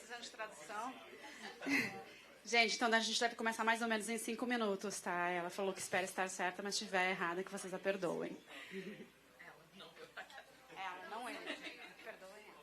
precisando de tradução. Gente, então a gente deve começar mais ou menos em 5 minutos, tá? Ela falou que espera estar certa, mas se estiver errada, que vocês a perdoem. Ela não entra. Perdoem ela.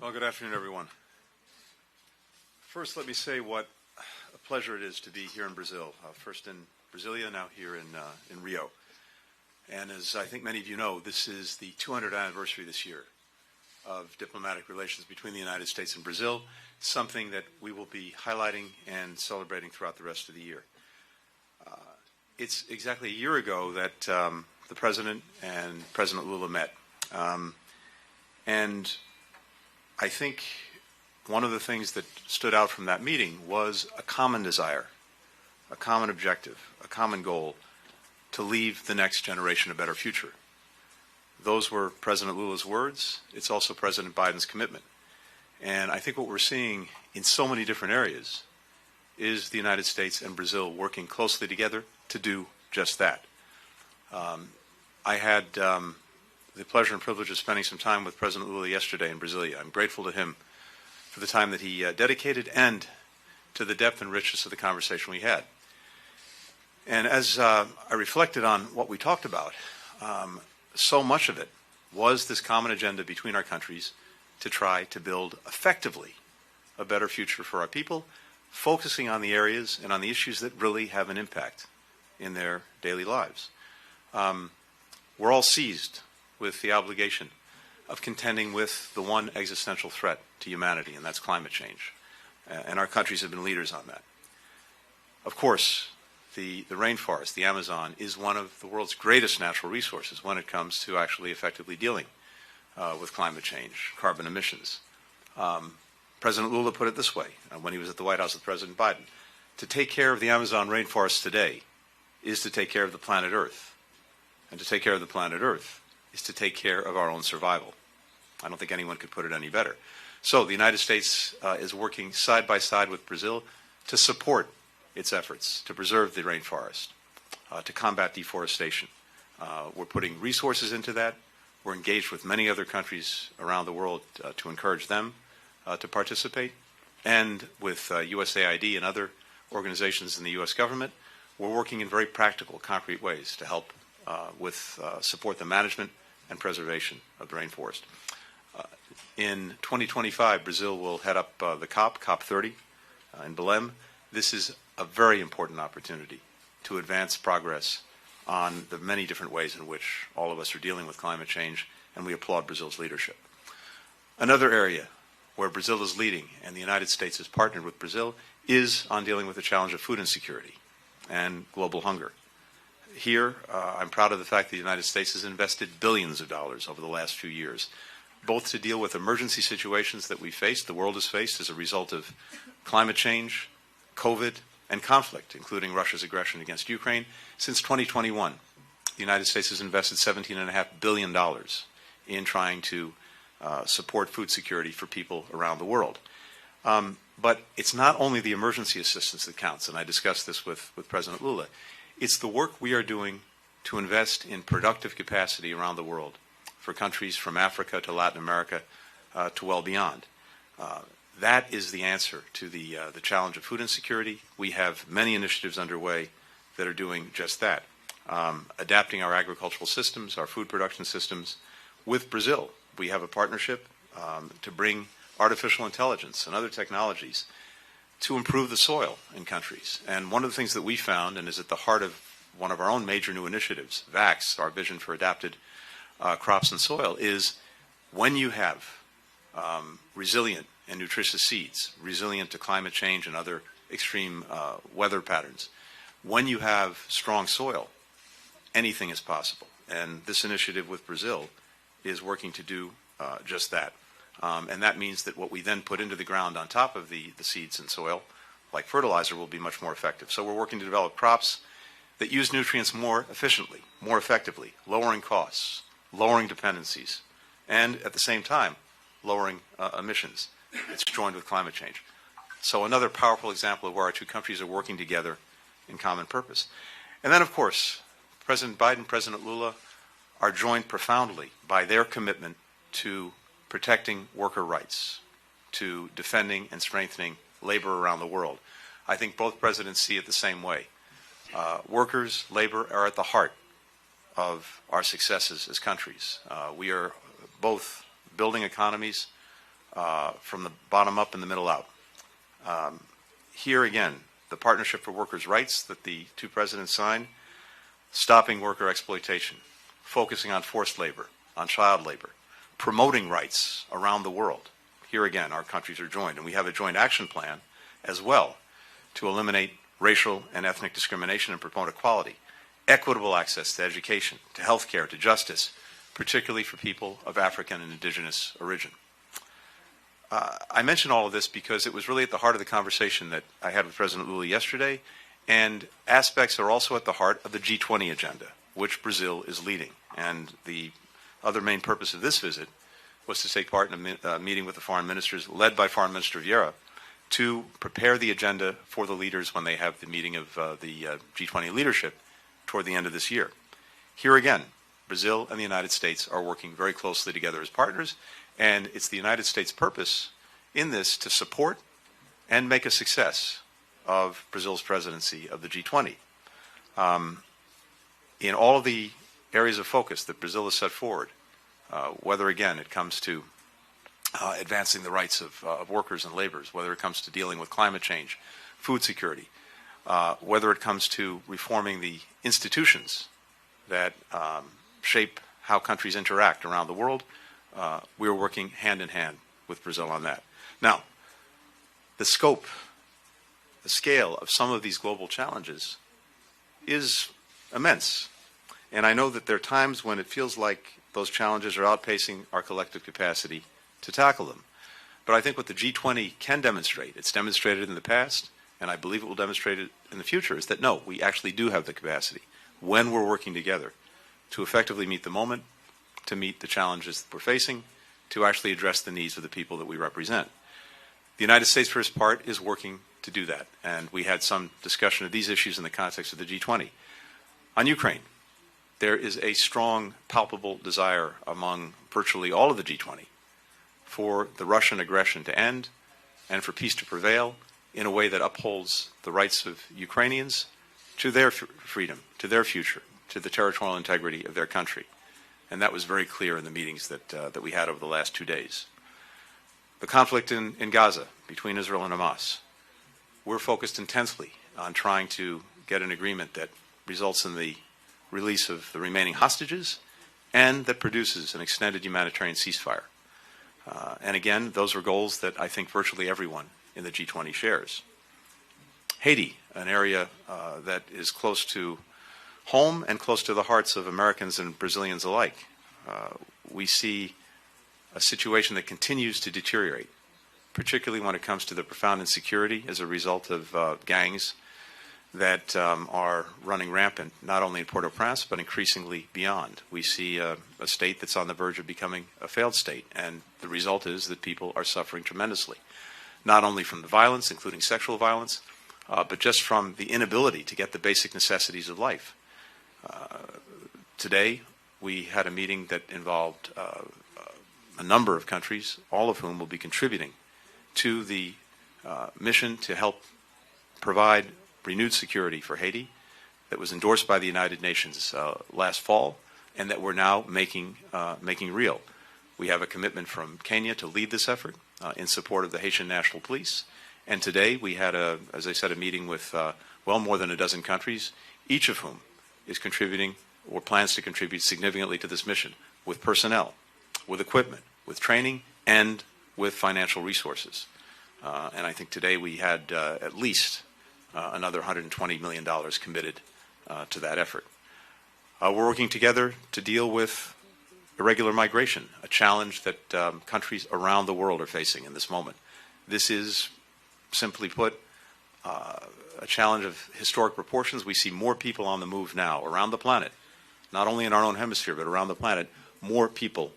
Well, good afternoon, everyone. First, let me say what a pleasure it is to be here in Brazil. First in Brasilia, now here in Rio. And as I think many of you know, this is the 200th anniversary this year of diplomatic relations between the United States and Brazil, something that we will be highlighting and celebrating throughout the rest of the year. It's exactly a year ago that the President and President Lula met. And I think one of the things that stood out from that meeting was a common desire, a common objective, a common goal to leave the next generation a better future. Those were President Lula's words. It's also President Biden's commitment. And I think what we're seeing in so many different areas is the United States and Brazil working closely together to do just that. I had the pleasure and privilege of spending some time with President Lula yesterday in Brasilia. I'm grateful to him for the time that he dedicated and to the depth and richness of the conversation we had. And as I reflected on what we talked about, so much of it was this common agenda between our countries to try to build effectively a better future for our people, focusing on the areas and on the issues that really have an impact in their daily lives. We're all seized with the obligation of contending with the one existential threat to humanity, and that's climate change. And our countries have been leaders on that. Of course, the rainforest, the Amazon, is one of the world's greatest natural resources when it comes to actually effectively dealing with climate change, carbon emissions. President Lula put it this way when he was at the White House with President Biden: to take care of the Amazon rainforest today is to take care of the planet Earth. And to take care of the planet Earth is to take care of our own survival. I don't think anyone could put it any better. So the United States is working side by side with Brazil to support its efforts to preserve the rainforest, to combat deforestation. We're putting resources into that. We're engaged with many other countries around the world to encourage them to participate. And with USAID and other organizations in the U.S. government, we're working in very practical, concrete ways to help support the management and preservation of the rainforest. In 2025, Brazil will head up the COP30 in Belém. This is a very important opportunity to advance progress on the many different ways in which all of us are dealing with climate change, and we applaud Brazil's leadership. Another area where Brazil is leading and the United States has partnered with Brazil is on dealing with the challenge of food insecurity and global hunger. Here, I'm proud of the fact that the United States has invested billions of dollars over the last few years, both to deal with emergency situations that we faced, the world has faced as a result of climate change, COVID, and conflict, including Russia's aggression against Ukraine. Since 2021, the United States has invested $17.5 billion in trying to support food security for people around the world. But it's not only the emergency assistance that counts, and I discussed this with President Lula. It's the work we are doing to invest in productive capacity around the world for countries from Africa to Latin America to well beyond. That is the answer to the challenge of food insecurity. We have many initiatives underway that are doing just that. Adapting our agricultural systems, our food production systems. With Brazil, we have a partnership to bring artificial intelligence and other technologies to improve the soil in countries. And one of the things that we found, and is at the heart of one of our own major new initiatives, VAX, our Vision for Adapted Crops and Soil, is when you have resilient and nutritious seeds, resilient to climate change and other extreme weather patterns, when you have strong soil, anything is possible. And this initiative with Brazil is working to do just that. And that means that what we then put into the ground on top of the seeds and soil, like fertilizer, will be much more effective. So we're working to develop crops that use nutrients more efficiently, more effectively, lowering costs, lowering dependencies, and at the same time, lowering emissions. It's joined with climate change. So another powerful example of where our two countries are working together in common purpose. And then, of course, President Biden, President Lula are joined profoundly by their commitment to protecting worker rights, to defending and strengthening labor around the world. I think both presidents see it the same way. Workers, labor are at the heart of our successes as countries. We are both building economies from the bottom up and the middle out. Here again, the Partnership for Workers' Rights that the two presidents signed, stopping worker exploitation, focusing on forced labor, on child labor, promoting rights around the world. Here again, our countries are joined, and we have a joint action plan as well to eliminate racial and ethnic discrimination and promote equality, equitable access to education, to health care, to justice, particularly for people of African and indigenous origin. I mention all of this because it was really at the heart of the conversation that I had with President Lula yesterday, and aspects are also at the heart of the G20 agenda, which Brazil is leading. And the other main purpose of this visit was to take part in a meeting with the foreign ministers, led by Foreign Minister Vieira, to prepare the agenda for the leaders when they have the meeting of the G20 leadership toward the end of this year. Here again, Brazil and the United States are working very closely together as partners, and it's the United States' purpose in this to support and make a success of Brazil's presidency of the G20. In all of the areas of focus that Brazil has set forward, whether again it comes to advancing the rights of workers and laborers, whether it comes to dealing with climate change, food security, whether it comes to reforming the institutions that shape how countries interact around the world, we are working hand in hand with Brazil on that. Now, the scope, the scale of some of these global challenges is immense. And I know that there are times when it feels like those challenges are outpacing our collective capacity to tackle them. But I think what the G20 can demonstrate, it's demonstrated in the past, and I believe it will demonstrate it in the future, is that no, we actually do have the capacity, when we're working together, to effectively meet the moment, to meet the challenges that we're facing, to actually address the needs of the people that we represent. The United States, for its part, is working to do that. And we had some discussion of these issues in the context of the G20. On Ukraine, there is a strong, palpable desire among virtually all of the G20 for the Russian aggression to end and for peace to prevail in a way that upholds the rights of Ukrainians to their freedom, to their future, to the territorial integrity of their country. And that was very clear in the meetings that we had over the last 2 days. The conflict in Gaza between Israel and Hamas, we're focused intensely on trying to get an agreement that results in the release of the remaining hostages and that produces an extended humanitarian ceasefire. And again, those are goals that I think virtually everyone in the G20 shares. Haiti, an area that is close to home and close to the hearts of Americans and Brazilians alike. We see a situation that continues to deteriorate, particularly when it comes to the profound insecurity as a result of gangs that are running rampant, not only in Port-au-Prince, but increasingly beyond. We see a state that's on the verge of becoming a failed state, and the result is that people are suffering tremendously, not only from the violence, including sexual violence, but just from the inability to get the basic necessities of life. Today, we had a meeting that involved a number of countries, all of whom will be contributing to the mission to help provide renewed security for Haiti that was endorsed by the United Nations last fall and that we're now making real. We have a commitment from Kenya to lead this effort in support of the Haitian National Police. And today we had, as I said, a meeting with well more than a dozen countries, each of whom is contributing or plans to contribute significantly to this mission with personnel, with equipment, with training, and with financial resources. And I think today we had at least another $120 million committed to that effort. We're working together to deal with irregular migration, a challenge that countries around the world are facing in this moment. This is, simply put, a challenge of historic proportions. We see more people on the move now around the planet, not only in our own hemisphere, but around the planet, more people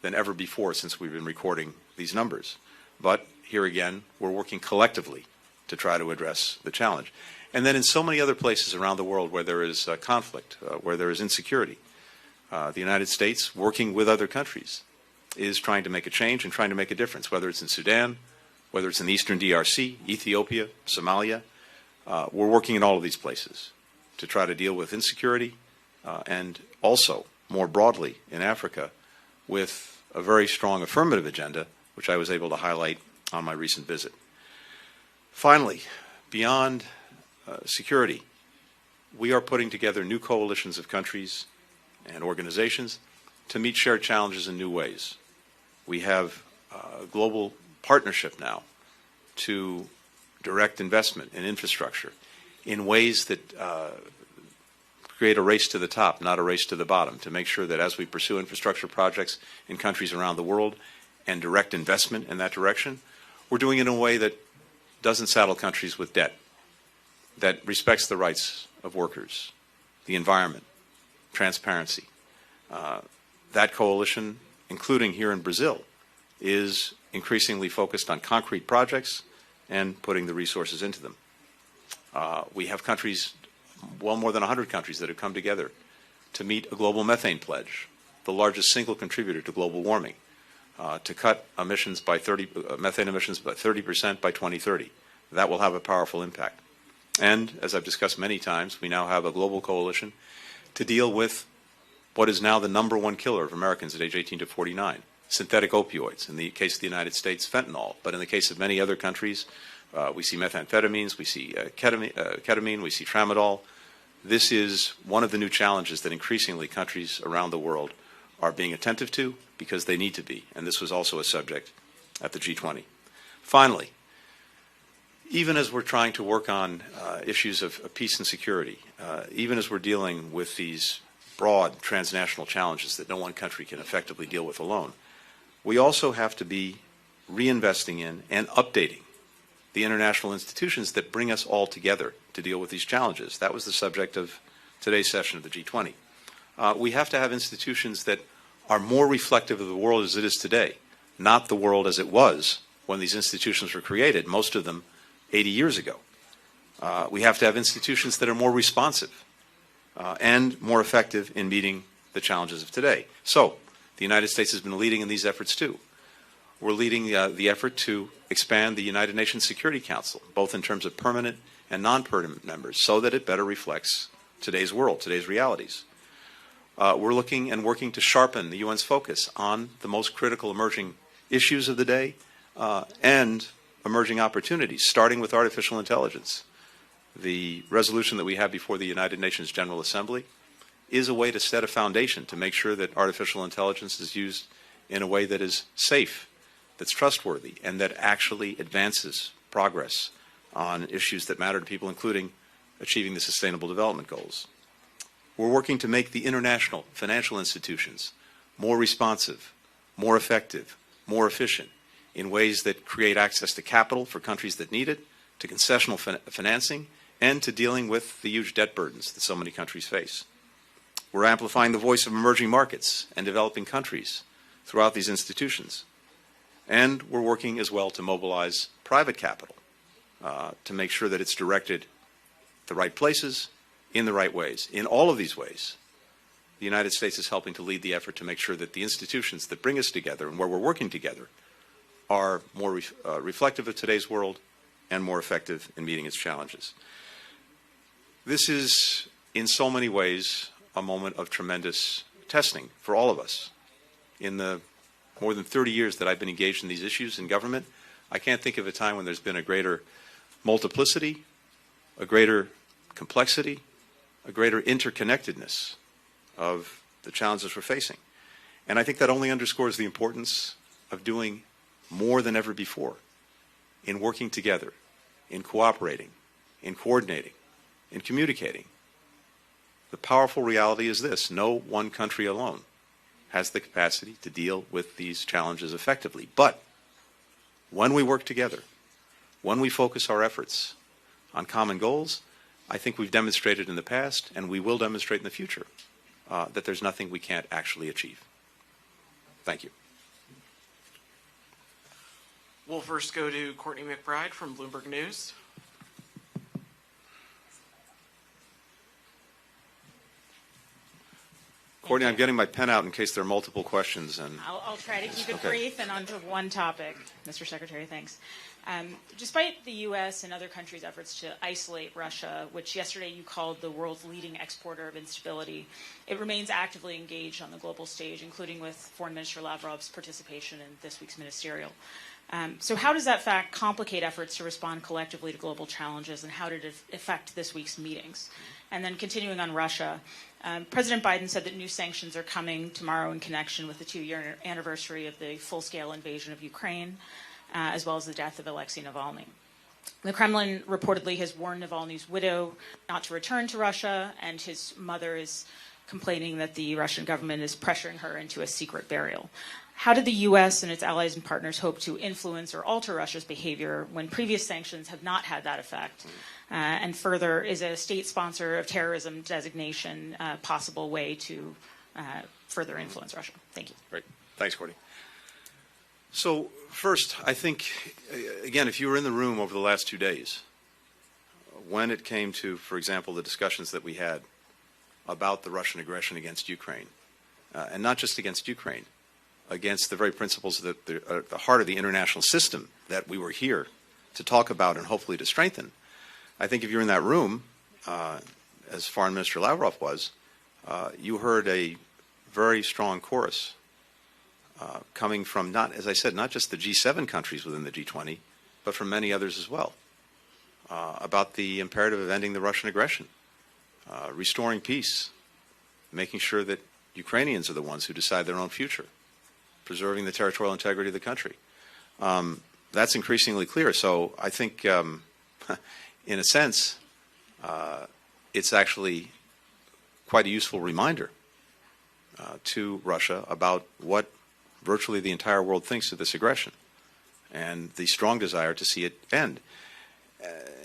than ever before since we've been recording these numbers. But here again, we're working collectively to try to address the challenge. And then in so many other places around the world where there is conflict, where there is insecurity, the United States, working with other countries, is trying to make a change and trying to make a difference, whether it's in Sudan, whether it's in the Eastern DRC, Ethiopia, Somalia. We're working in all of these places to try to deal with insecurity and also, more broadly, in Africa, with a very strong affirmative agenda, which I was able to highlight on my recent visit. Finally, beyond security, we are putting together new coalitions of countries and organizations to meet shared challenges in new ways. We have a global partnership now to direct investment in infrastructure in ways that create a race to the top, not a race to the bottom, to make sure that as we pursue infrastructure projects in countries around the world and direct investment in that direction, we're doing it in a way that doesn't saddle countries with debt, that respects the rights of workers, the environment, transparency. That coalition, including here in Brazil, is increasingly focused on concrete projects and putting the resources into them. We have countries, well more than 100 countries, that have come together to meet a global methane pledge, the largest single contributor to global warming, to cut emissions by methane emissions by 30% by 2030. That will have a powerful impact. And, as I've discussed many times, we now have a global coalition to deal with what is now the #1 killer of Americans at age 18 to 49, synthetic opioids. In the case of the United States, fentanyl. But in the case of many other countries, we see methamphetamines, we see ketamine, we see tramadol. This is one of the new challenges that increasingly countries around the world are being attentive to because they need to be. And this was also a subject at the G20. Finally, even as we're trying to work on issues of peace and security, even as we're dealing with these broad transnational challenges that no one country can effectively deal with alone, we also have to be reinvesting in and updating the international institutions that bring us all together to deal with these challenges. That was the subject of today's session of the G20. We have to have institutions that are more reflective of the world as it is today, not the world as it was when these institutions were created, most of them 80 years ago. We have to have institutions that are more responsive and more effective in meeting the challenges of today. So the United States has been leading in these efforts too. We're leading the effort to expand the United Nations Security Council, both in terms of permanent and non-permanent members, so that it better reflects today's world, today's realities. We're looking and working to sharpen the UN's focus on the most critical emerging issues of the day and emerging opportunities, starting with artificial intelligence. The resolution that we have before the United Nations General Assembly is a way to set a foundation to make sure that artificial intelligence is used in a way that is safe, that's trustworthy, and that actually advances progress on issues that matter to people, including achieving the Sustainable Development Goals. We're working to make the international financial institutions more responsive, more effective, more efficient in ways that create access to capital for countries that need it, to concessional financing, and to dealing with the huge debt burdens that so many countries face. We're amplifying the voice of emerging markets and developing countries throughout these institutions. And we're working as well to mobilize private capital to make sure that it's directed the right places, in the right ways. In all of these ways, the United States is helping to lead the effort to make sure that the institutions that bring us together and where we're working together are more reflective of today's world and more effective in meeting its challenges. This is, in so many ways, a moment of tremendous testing for all of us. In the more than 30 years that I've been engaged in these issues in government, I can't think of a time when there's been a greater multiplicity, a greater complexity, a greater interconnectedness of the challenges we're facing. And I think that only underscores the importance of doing more than ever before in working together, in cooperating, in coordinating, in communicating. The powerful reality is this: no one country alone has the capacity to deal with these challenges effectively. But when we work together, when we focus our efforts on common goals, I think we've demonstrated in the past, and we will demonstrate in the future, that there's nothing we can't actually achieve. Thank you. We'll first go to Courtney McBride from Bloomberg News. Courtney, I'm getting my pen out in case there are multiple questions. And I'll try to keep it brief and onto one topic, Mr. Secretary. Thanks. Despite the U.S. and other countries' efforts to isolate Russia, which yesterday you called the world's leading exporter of instability, it remains actively engaged on the global stage, including with Foreign Minister Lavrov's participation in this week's ministerial. So how does that fact complicate efforts to respond collectively to global challenges, and how did it affect this week's meetings? And then continuing on Russia, President Biden said that new sanctions are coming tomorrow in connection with the 2-year anniversary of the full-scale invasion of Ukraine, as well as the death of Alexei Navalny. The Kremlin reportedly has warned Navalny's widow not to return to Russia, and his mother is complaining that the Russian government is pressuring her into a secret burial. How did the U.S. and its allies and partners hope to influence or alter Russia's behavior when previous sanctions have not had that effect? And further, is a state sponsor of terrorism designation a possible way to further influence Russia? Thank you. Great. Thanks, Courtney. So first, I think, again, if you were in the room over the last 2 days, when it came to, for example, the discussions that we had about the Russian aggression against Ukraine, and not just against Ukraine, against the very principles that are at the heart of the international system that we were here to talk about and hopefully to strengthen, I think if you're in that room, as Foreign Minister Lavrov was, you heard a very strong chorus coming from, not, as I said, not just the G7 countries within the G20, but from many others as well, about the imperative of ending the Russian aggression, restoring peace, making sure that Ukrainians are the ones who decide their own future, preserving the territorial integrity of the country. That's increasingly clear. So I think, in a sense, it's actually quite a useful reminder to Russia about what virtually the entire world thinks of this aggression and the strong desire to see it end.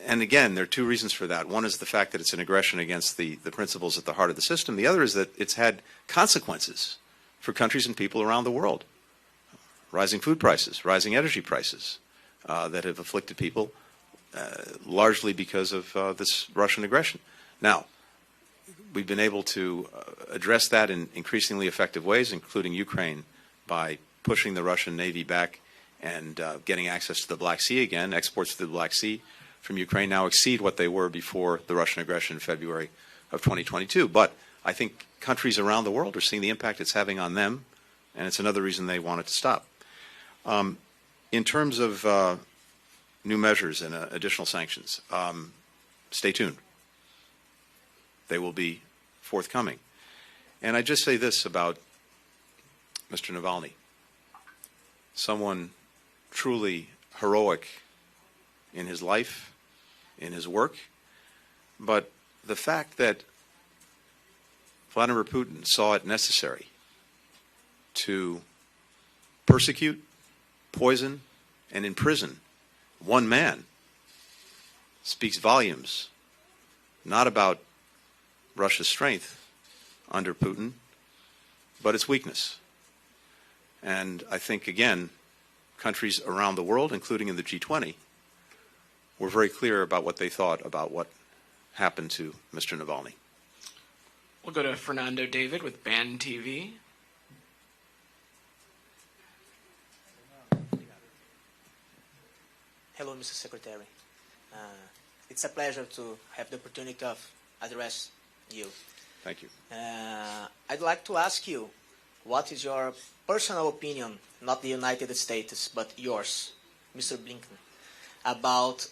And again, there are two reasons for that. One is the fact that it's an aggression against the principles at the heart of the system. The other is that it's had consequences for countries and people around the world. Rising food prices, rising energy prices that have afflicted people largely because of this Russian aggression. Now, we've been able to address that in increasingly effective ways, including Ukraine, by pushing the Russian Navy back and getting access to the Black Sea again. Exports to the Black Sea from Ukraine now exceed what they were before the Russian aggression in February of 2022. But I think countries around the world are seeing the impact it's having on them, and it's another reason they want it to stop. In terms of new measures and additional sanctions, stay tuned. They will be forthcoming. And I just say this about Mr. Navalny, someone truly heroic in his life, in his work, but the fact that Vladimir Putin saw it necessary to persecute, poison, and imprison one man speaks volumes, not about Russia's strength under Putin, but its weakness. And I think, again, countries around the world, including in the G20, were very clear about what they thought about what happened to Mr. Navalny. We'll go to Fernando David with BAN TV. Hello, Mr. Secretary. It's a pleasure to have the opportunity of address you. Thank you. I'd like to ask you, what is your personal opinion, not the United States, but yours, Mr. Blinken, about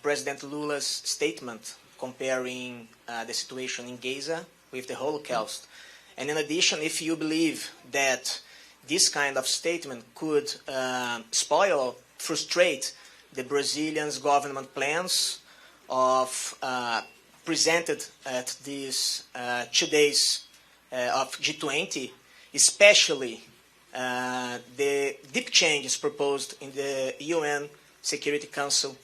President Lula's statement comparing the situation in Gaza with the Holocaust? And in addition, if you believe that this kind of statement could spoil, frustrate the Brazilian government plans of presented at these 2 days of G20, especially the deep changes proposed in the UN Security Council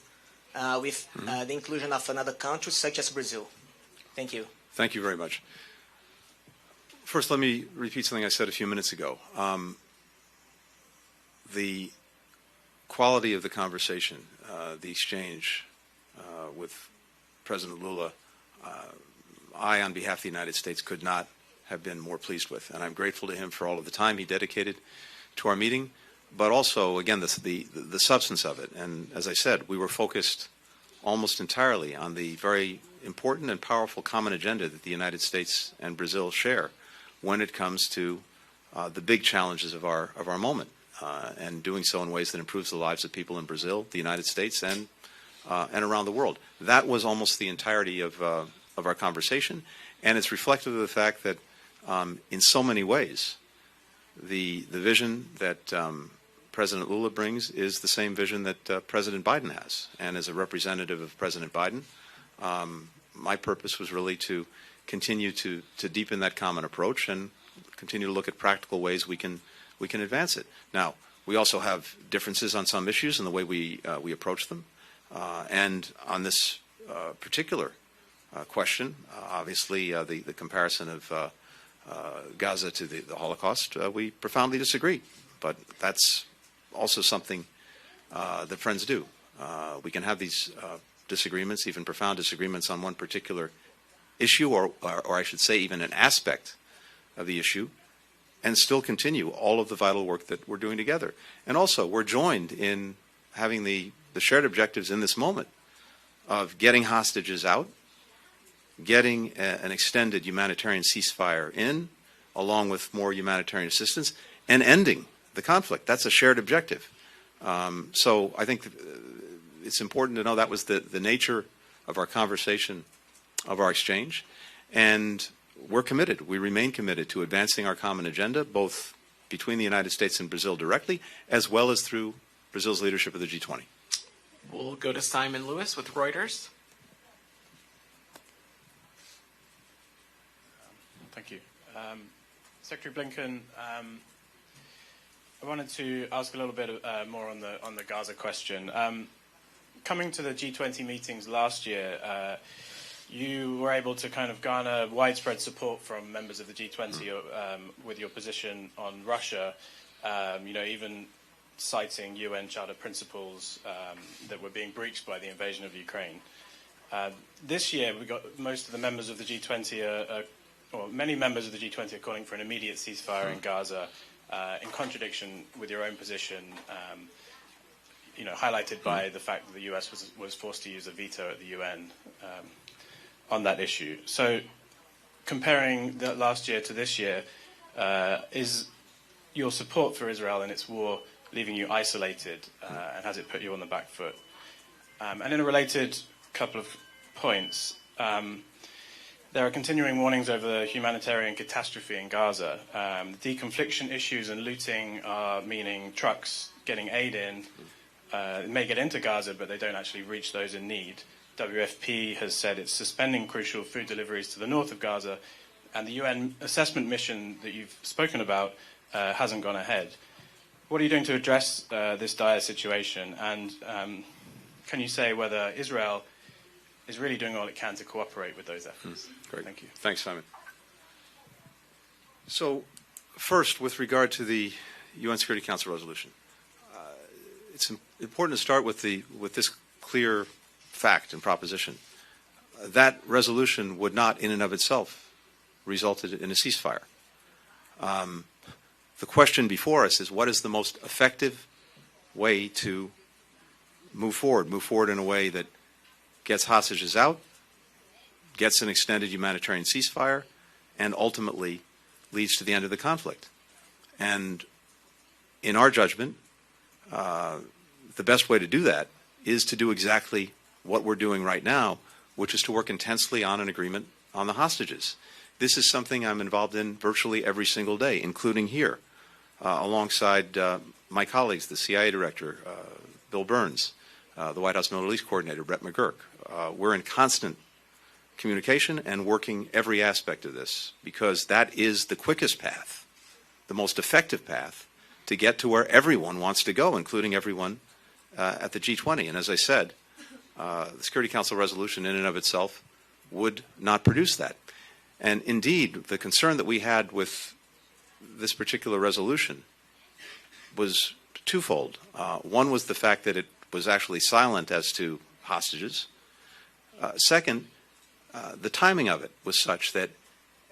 with the inclusion of another country such as Brazil. Thank you. Thank you very much. First, let me repeat something I said a few minutes ago. The quality of the conversation, the exchange with President Lula, I, on behalf of the United States, could not have been more pleased with. And I'm grateful to him for all of the time he dedicated to our meeting, but also, again, the substance of it. And as I said, we were focused almost entirely on the very important and powerful common agenda that the United States and Brazil share when it comes to the big challenges of our moment, and doing so in ways that improves the lives of people in Brazil, the United States, and around the world. That was almost the entirety of our conversation, and it's reflective of the fact that in so many ways the vision that President Lula brings is the same vision that President Biden has. And as a representative of President Biden, my purpose was really to continue to deepen that common approach and continue to look at practical ways we can advance it. Now, we also have differences on some issues in the way we approach them. And on this particular question, obviously the comparison of Gaza to the Holocaust, we profoundly disagree. But that's also something that friends do. We can have these disagreements, even profound disagreements on one particular issue, or I should say even an aspect of the issue, and still continue all of the vital work that we're doing together. And also, we're joined in having the shared objectives in this moment of getting hostages out, getting an extended humanitarian ceasefire in, along with more humanitarian assistance, and ending the conflict. That's a shared objective. So I think it's important to know that was the nature of our conversation, of our exchange, and we're committed. We remain committed to advancing our common agenda, both between the United States and Brazil directly, as well as through Brazil's leadership of the G20. We'll go to Simon Lewis with Reuters. Thank you. Secretary Blinken, I wanted to ask a little bit more on the Gaza question. Coming to the G20 meetings last year, you were able to kind of garner widespread support from members of the G20 with your position on Russia, even citing UN Charter principles that were being breached by the invasion of Ukraine. This year, we got most of the members of the G20, or many members of the G20 are calling for an immediate ceasefire in Gaza, in contradiction with your own position, highlighted by the fact that the US was forced to use a veto at the UN on that issue. So comparing that last year to this year, is your support for Israel and its war leaving you isolated, and has it put you on the back foot? And in a related couple of points, there are continuing warnings over the humanitarian catastrophe in Gaza. Deconfliction issues and looting are meaning trucks getting aid in may get into Gaza, but they don't actually reach those in need. WFP has said it's suspending crucial food deliveries to the north of Gaza, and the UN assessment mission that you've spoken about hasn't gone ahead. What are you doing to address this dire situation? And can you say whether Israel is really doing all it can to cooperate with those efforts? Great. Thank you. Thanks, Simon. So, first, with regard to the UN Security Council resolution, it's important to start with this clear fact and proposition. That resolution would not, in and of itself, result in a ceasefire. The question before us is, what is the most effective way to move forward? Move forward in a way that gets hostages out, gets an extended humanitarian ceasefire, and ultimately leads to the end of the conflict. And in our judgment, the best way to do that is to do exactly what we're doing right now, which is to work intensely on an agreement on the hostages. This is something I'm involved in virtually every single day, including here, alongside my colleagues, the CIA Director, Bill Burns, the White House Middle East Coordinator, Brett McGurk. We're in constant communication and working every aspect of this, because that is the quickest path, the most effective path to get to where everyone wants to go, including everyone at the G20. And as I said, the Security Council resolution in and of itself would not produce that. And indeed, the concern that we had with this particular resolution was twofold. One was the fact that it was actually silent as to hostages. Second, the timing of it was such that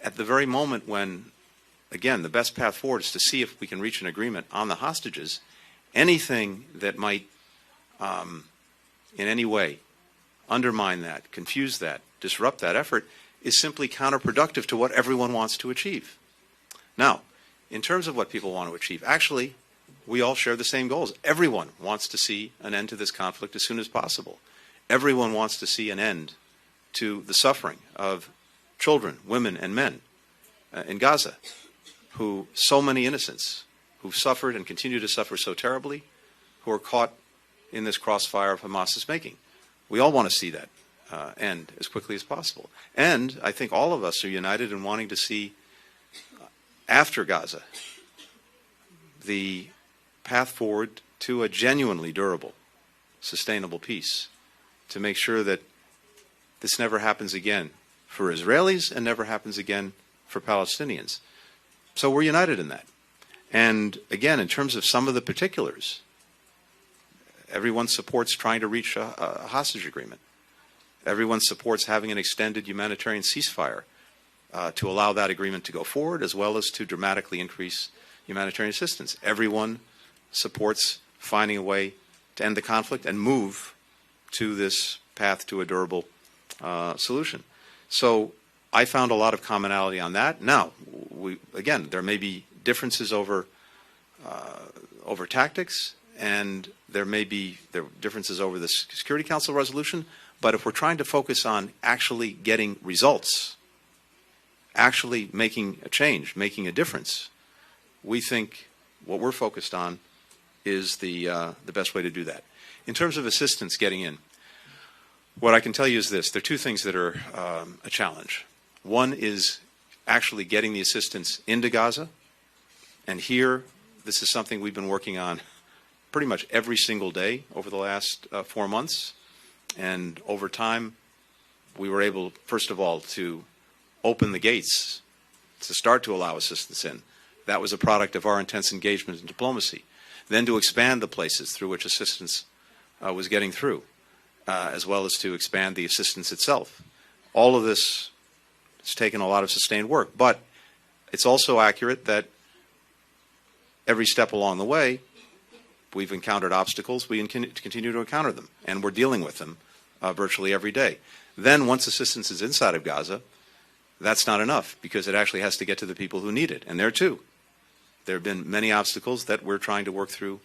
at the very moment when, again, the best path forward is to see if we can reach an agreement on the hostages, anything that might in any way undermine that, confuse that, disrupt that effort is simply counterproductive to what everyone wants to achieve. Now, in terms of what people want to achieve, actually, we all share the same goals. Everyone wants to see an end to this conflict as soon as possible. Everyone wants to see an end to the suffering of children, women, and men in Gaza, who, so many innocents, who've suffered and continue to suffer so terribly, who are caught in this crossfire of Hamas's making. We all want to see that end as quickly as possible. And I think all of us are united in wanting to see, after Gaza, the path forward to a genuinely durable, sustainable peace, to make sure that this never happens again for Israelis and never happens again for Palestinians. So we're united in that. And again, in terms of some of the particulars, everyone supports trying to reach a hostage agreement. Everyone supports having an extended humanitarian ceasefire to allow that agreement to go forward, as well as to dramatically increase humanitarian assistance. Everyone supports finding a way to end the conflict and move to this path to a durable solution. So I found a lot of commonality on that. Now, again, there may be differences over tactics, and there may be differences over the Security Council resolution, but if we're trying to focus on actually getting results, actually making a change, making a difference, we think what we're focused on is the best way to do that. In terms of assistance getting in, what I can tell you is this. There are two things that are a challenge. One is actually getting the assistance into Gaza, and here this is something we've been working on pretty much every single day over the last 4 months. And over time, we were able, first of all, to open the gates to start to allow assistance in. That was a product of our intense engagement in diplomacy. Then to expand the places through which assistance was getting through, as well as to expand the assistance itself. All of this has taken a lot of sustained work, but it's also accurate that every step along the way, we've encountered obstacles. We continue to encounter them, and we're dealing with them virtually every day. Then once assistance is inside of Gaza, that's not enough, because it actually has to get to the people who need it, and there too. There have been many obstacles that we're trying to work through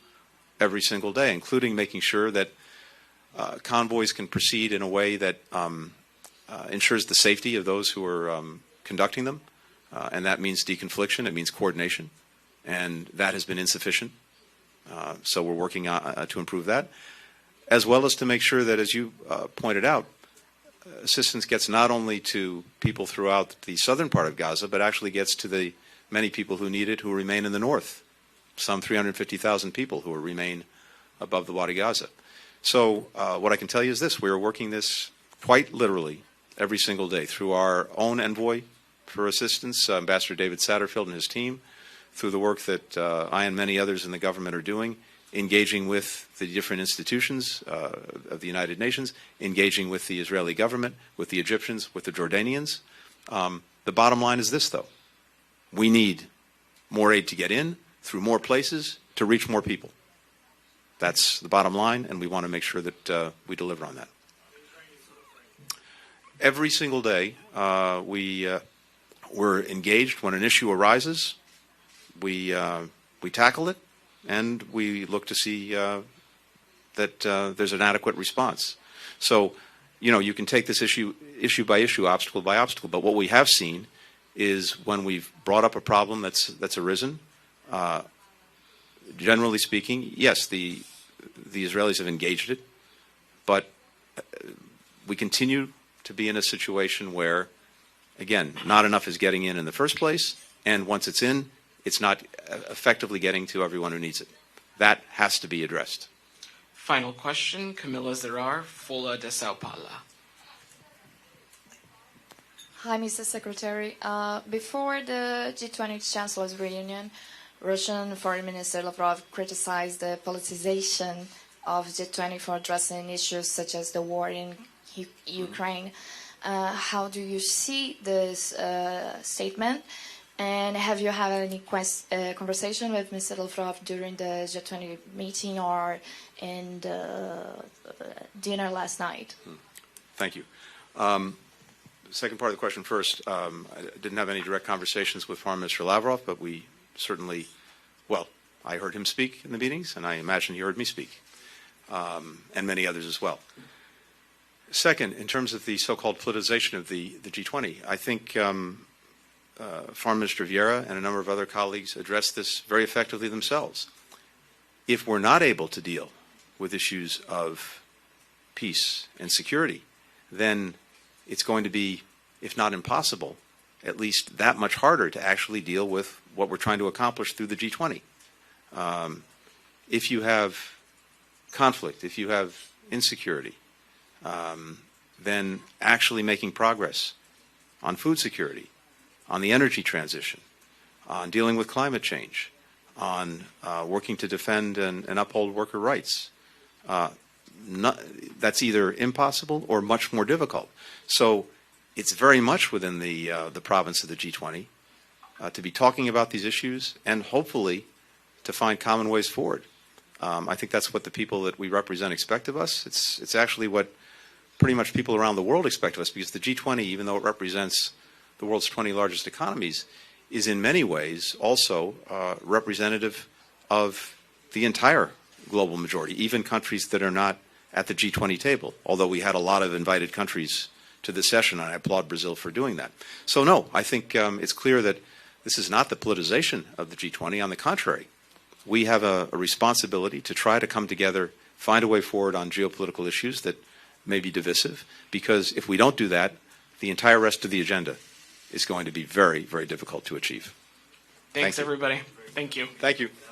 every single day, including making sure that convoys can proceed in a way that ensures the safety of those who are conducting them, and that means deconfliction, it means coordination, and that has been insufficient. So we're working to improve that, as well as to make sure that, as you pointed out, assistance gets not only to people throughout the southern part of Gaza, but actually gets to the many people who need it who remain in the north, some 350,000 people who remain above the Wadi Gaza. So what I can tell you is this: we are working this quite literally every single day through our own envoy for assistance, Ambassador David Satterfield and his team, through the work that I and many others in the government are doing, engaging with the different institutions of the United Nations, engaging with the Israeli government, with the Egyptians, with the Jordanians. The bottom line is this, though: we need more aid to get in through more places to reach more people. That's the bottom line, and we want to make sure that we deliver on that. Every single day, we're engaged when an issue arises. We tackle it, and we look to see that there's an adequate response. So, you can take this issue by issue, obstacle by obstacle. But what we have seen is when we've brought up a problem that's arisen, generally speaking, yes, the Israelis have engaged it, but we continue to be in a situation where, again, not enough is getting in the first place, and once it's in, it's not effectively getting to everyone who needs it. That has to be addressed. Final question, Camila Zerar, Folha de Sao Paulo. Hi, Mr. Secretary. Before the G20 Chancellors reunion, Russian Foreign Minister Lavrov criticized the politicization of G20 for addressing issues such as the war in Ukraine. How do you see this statement? And have you had any conversation with Mr. Lavrov during the G20 meeting or in the dinner last night? Thank you. Second part of the question first. I didn't have any direct conversations with Foreign Minister Lavrov, but we certainly, I heard him speak in the meetings, and I imagine he heard me speak, and many others as well. Second, in terms of the so-called politicization of the G20, I think Foreign Minister Vieira and a number of other colleagues addressed this very effectively themselves. If we're not able to deal with issues of peace and security, then it's going to be, if not impossible, at least that much harder to actually deal with what we're trying to accomplish through the G20. If you have conflict, if you have insecurity, then actually making progress on food security, on the energy transition, on dealing with climate change, on working to defend and uphold worker rights, that's either impossible or much more difficult. So it's very much within the province of the G20 to be talking about these issues and hopefully to find common ways forward. I think that's what the people that we represent expect of us. It's actually what pretty much people around the world expect of us, because the G20, even though it represents the world's 20 largest economies, is in many ways also representative of the entire global majority, even countries that are not at the G20 table, although we had a lot of invited countries to this session, and I applaud Brazil for doing that. So no, I think it's clear that this is not the politicization of the G20. On the contrary, we have a responsibility to try to come together, find a way forward on geopolitical issues that may be divisive, because if we don't do that, the entire rest of the agenda is going to be very, very difficult to achieve. Thanks, everybody. Thank you. Thank you. Thanks.